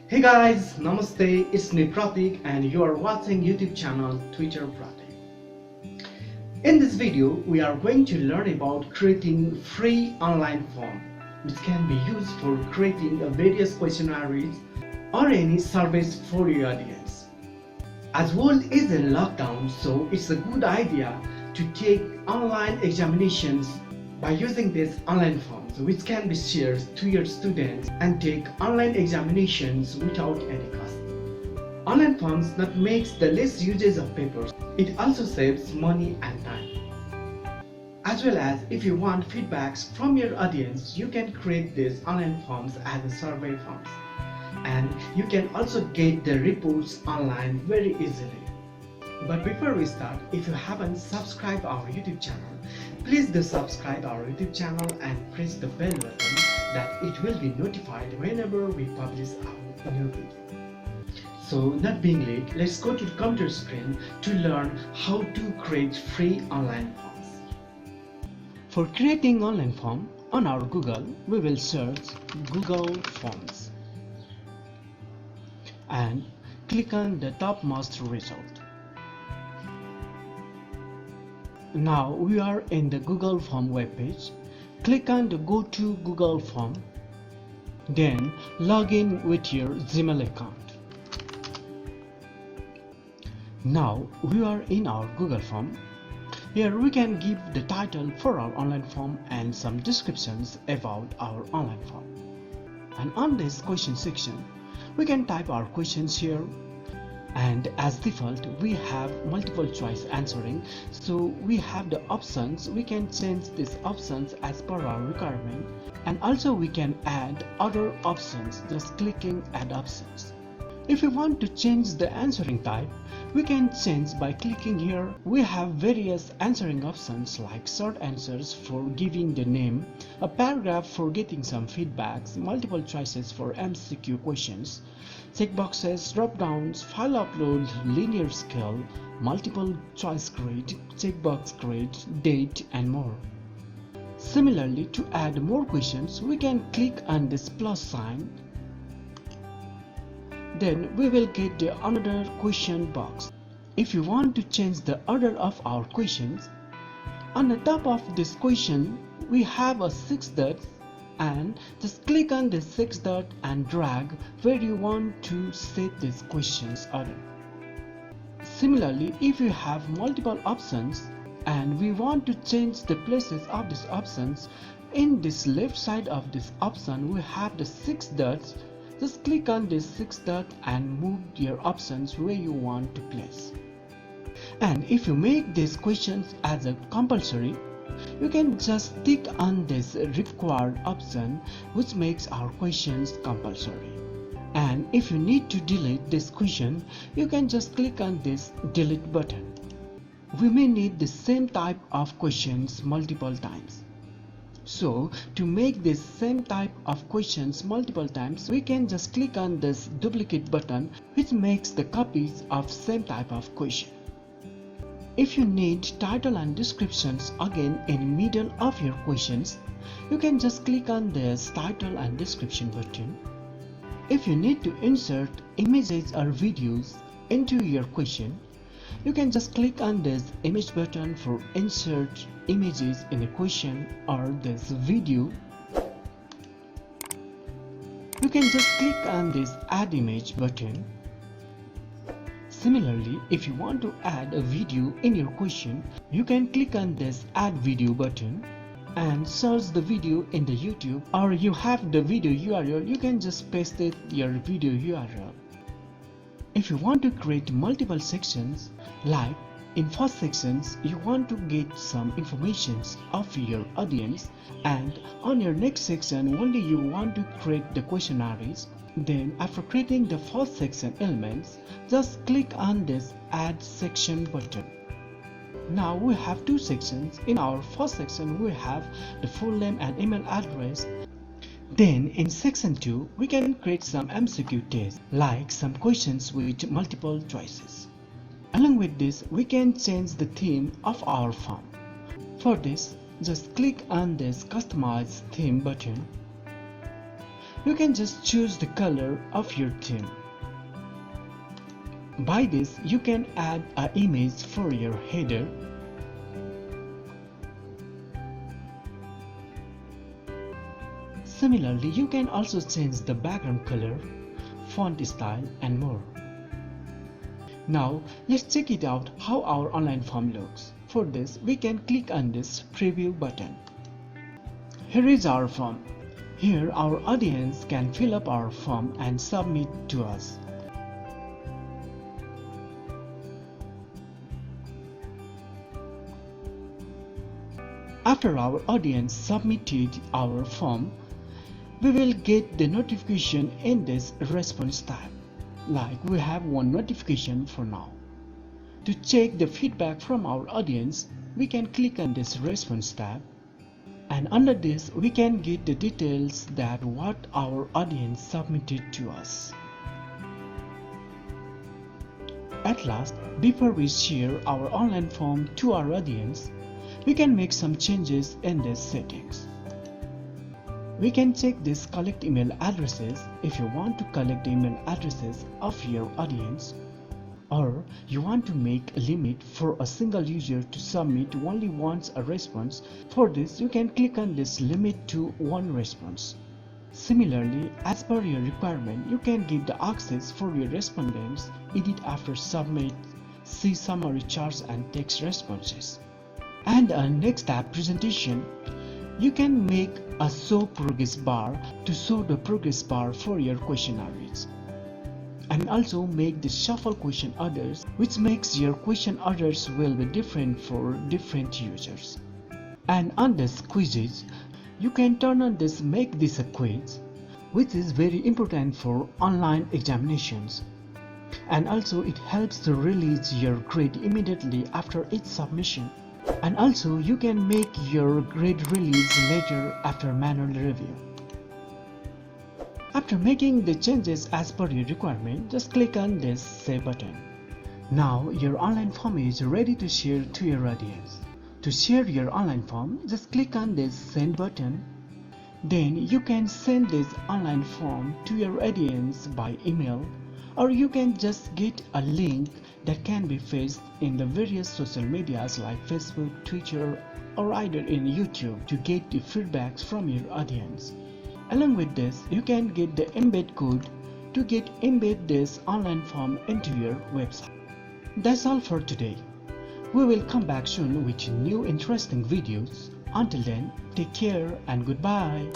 Hey guys, Namaste, it's me Pratik and you are watching YouTube channel Tutor Pratik. In this video, we are going to learn about creating free online form which can be used for creating various questionnaires or any service for your audience. As world is in lockdown, so it's a good idea to take online examinations by using these online forms which can be shared to your students and take online examinations without any cost. Online forms not makes the less usage of papers, it also saves money and time. As well as if you want feedbacks from your audience, you can create these online forms as a survey forms. And you can also get the reports online very easily. But before we start, if you haven't subscribed our YouTube channel, please do subscribe our YouTube channel and press the bell button that it will be notified whenever we publish our new video. So not being late, let's go to the computer screen to learn how to create free online forms. For creating online form on our Google, we will search Google Forms and click on the topmost result. Now we are in the Google Form webpage. Click on the Go to Google Form. Then log in with your Gmail account. Now we are in our Google Form. Here we can give the title for our online form and some descriptions about our online form. And on this question section, we can type our questions here. And as default, we have multiple choice answering, so we have the options. We can change these options as per our requirement, and also we can add other options just clicking add options. If you want to change the answering type, we can change by clicking here. We have various answering options like short answers for giving the name, a paragraph for getting some feedbacks, multiple choices for MCQ questions, checkboxes, drop-downs, file upload, linear scale, multiple choice grid, checkbox grid, date and more. Similarly, to add more questions, we can click on this plus sign. Then we will get the another question box. If you want to change the order of our questions, on the top of this question we have a 6 dots, and just click on the 6 dot and drag where you want to set this questions order. Similarly, if you have multiple options and we want to change the places of these options, in this left side of this option we have the 6 dots. Just click on this 6 dot and move your options where you want to place. And if you make these questions as a compulsory, you can just tick on this required option, which makes our questions compulsory. And if you need to delete this question, you can just click on this delete button. We may need the same type of questions multiple times. So to make this same type of questions multiple times, we can just click on this duplicate button, which makes the copies of same type of question. If you need title and descriptions again in middle of your questions, you can just click on this title and description button. If you need to insert images or videos into your question, you can just click on this image button for insert images in a question or this video. You can just click on this add image button. Similarly, if you want to add a video in your question, you can click on this add video button and search the video in the YouTube, or you have the video URL, you can just paste it your video URL. If you want to create multiple sections, like in first sections you want to get some informations of your audience, and on your next section only you want to create the questionnaires, then after creating the first section elements, just click on this add section button. Now we have two sections. In our first section we have the full name and email address. Then in section 2 we can create some MCQ tests, like some questions with multiple choices. Along with this, we can change the theme of our form. For this, just click on this customize theme button. you can just choose the color of your theme. By this, you can add an image for your header. Similarly, you can also change the background color, font style, and more. Now, let's check it out how our online form looks. For this, we can click on this preview button. Here is our form. Here, our audience can fill up our form and submit to us. After our audience submitted our form, we will get the notification in this response tab. Like we have one notification for now. To check the feedback from our audience, we can click on this response tab, and under this we can get the details that what our audience submitted to us. At last, before we share our online form to our audience, we can make some changes in these settings. We can check this collect email addresses if you want to collect email addresses of your audience, or you want to make a limit for a single user to submit only once a response. For this, you can click on this limit to one response. Similarly, as per your requirement, you can give the access for your respondents, edit after submit, see summary charts and text responses. And next tab, presentation, you can make a show progress bar to show the progress bar for your questionnaires, and also make the shuffle question orders, which makes your question orders will be different for different users. And on this quizzes, you can turn on this make this a quiz, which is very important for online examinations, and also it helps to release your grade immediately after each submission. And also you can make your grade release later after manual review. After making the changes as per your requirement, just click on this save button. Now your online form is ready to share to your audience. To share your online form, just click on this send button. Then you can send this online form to your audience by email, or you can just get a link that can be pasted in the various social medias like Facebook, Twitter, or either in YouTube to get the feedbacks from your audience. Along with this, you can get the embed code to embed this online form into your website. That's all for today. We will come back soon with new interesting videos. Until then, take care and goodbye.